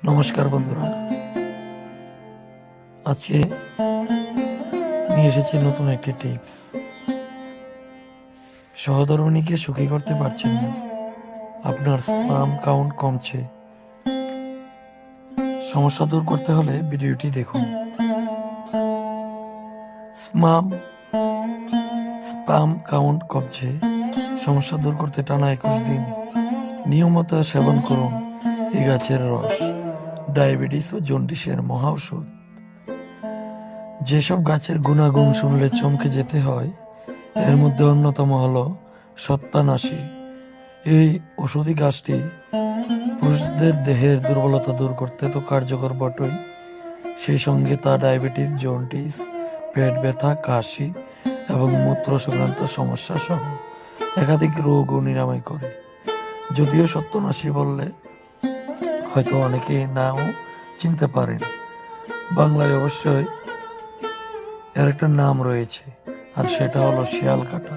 নমস্কার বন্ধুরা, আজকে নিয়ে এসেছি নতুন একটি টিপস। সহধর্মিণীকে সুখী করতে পারছেন না, আপনার স্পাম কাউন্ট কমছে, সমস্যা দূর করতে হলে ভিডিওটি দেখুন। স্পাম কাউন্ট কমছে, সমস্যা দূর করতে টানা 21 দিন নিয়মিত সেবন করুন এই গাছের রস। ডায়াবেটিস ও জন্ডিসের মহা ঔষধ। যেসব গাছের গুণাগুণ শুনলে চমকে যেতে হয়, এর মধ্যে অন্যতম হলো সত্তানাশী। এই ওষুধি গাছটি পুরুষদের দেহের দুর্বলতা দূর করতে তো কার্যকর বটই, সেই সঙ্গে তা ডায়াবেটিস, জন্ডিস, পেট ব্যথা, কাশি এবং মূত্র সংক্রান্ত সমস্যা সহ একাধিক রোগও নিরাময় করে। যদিও সত্তানাশী বললে হয়তো অনেকে নাও চিনতে পারেন, বাংলায় অবশ্যই এর একটা নাম রয়েছে, আর সেটা হলো শিয়াল কাটা।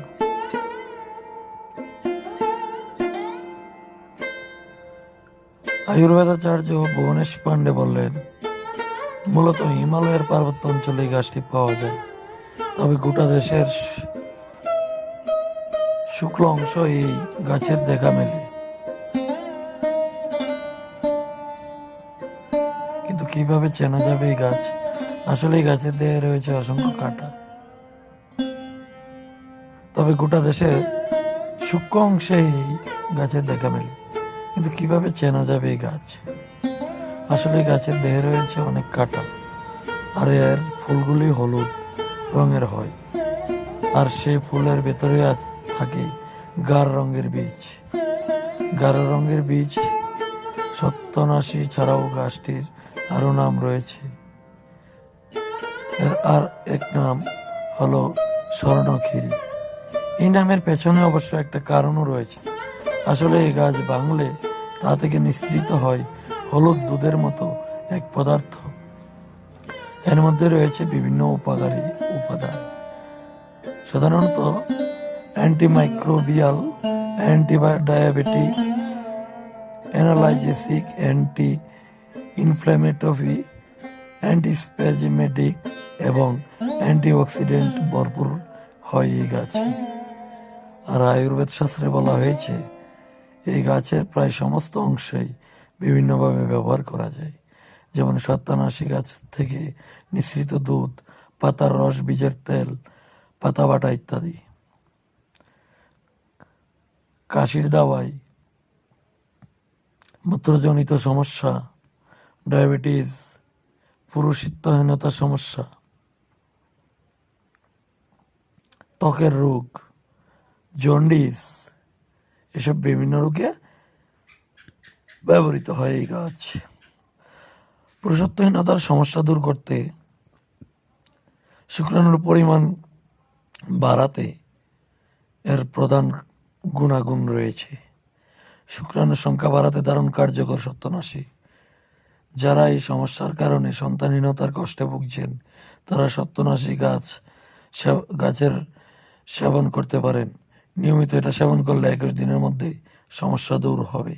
আয়ুর্বেদাচার্য ভুবনেশ পান্ডে বললেন, মূলত হিমালয়ের পার্বত্য অঞ্চলে এই গাছটি পাওয়া যায়, তবে গোটা দেশের শুক্ল অংশ এই গাছের দেখা মেলে। কিন্তু কিভাবে চেনা যাবে এই গাছ? আসলে এই গাছের দেহে রয়েছে অসংখ্য কাঁটা, তবে গোটা দেশের সূক্ষ্ম অংশে এই গাছের দেখা মেলে। কিন্তু কিভাবে চেনা যাবে এই গাছ? আসলে এই গাছের দেহে রয়েছে অনেক কাঁটা, আর এর ফুলগুলি হলুদ রঙের হয়, আর সেই ফুলের ভেতরে থাকে গাঢ় রঙের বীজ। গাঢ় রঙের বীজ সত্তানাশী ছাড়াও গাছটির আরো নাম রয়েছে। এর আর এক নাম হলো স্বর্ণক্ষীরি। এই নামের পেছনে অবশ্য একটা কারণও রয়েছে। আসলে এই গাছ ভাঙলে তা থেকে নিঃসৃত হয় হলুদ দুধের মতো এক পদার্থ। এর মধ্যে রয়েছে বিভিন্ন উপকারী উপাদান, সাধারণত অ্যান্টিমাইক্রোবিয়াল, অ্যান্টিডায়াবেটিক, অ্যানালাইজেসিক, অ্যান্টি ইনফ্ল্যামেটরি, অ্যান্টিস্প্যাজমেটিক এবং অ্যান্টিঅক্সিডেন্ট ভরপুর হয় এই গাছে। আর আয়ুর্বেদ শাস্ত্রে বলা হয়েছে, এই গাছের প্রায় সমস্ত অংশই বিভিন্নভাবে ব্যবহার করা যায়, যেমন সত্তানাশী গাছ থেকে নিঃসৃত দুধ, পাতার রস, বীজের তেল, পাতা বাটা ইত্যাদি। কাশির দাওয়াই, মূত্রজনিত সমস্যা, ডায়াবেটিস, পুরুষিত্বহীনতার সমস্যা, ত্বকের রোগ, জন্ডিস, এসব বিভিন্ন রোগে ব্যবহৃত হয় এই গাছ। পুরুষত্বহীনতার সমস্যা দূর করতে, শুক্রাণুর পরিমাণ বাড়াতে এর প্রধান গুণাগুণ রয়েছে। শুক্রাণুর সংখ্যা বাড়াতে দারুণ কার্যকর সত্তানাশী। যারা এই সমস্যার কারণে সন্তানহীনতার কষ্টে ভুগছেন, তারা সত্তানাশী গাছের সেবন করতে পারেন। নিয়মিত এটা সেবন করলে 21 দিনের মধ্যে সমস্যা দূর হবে।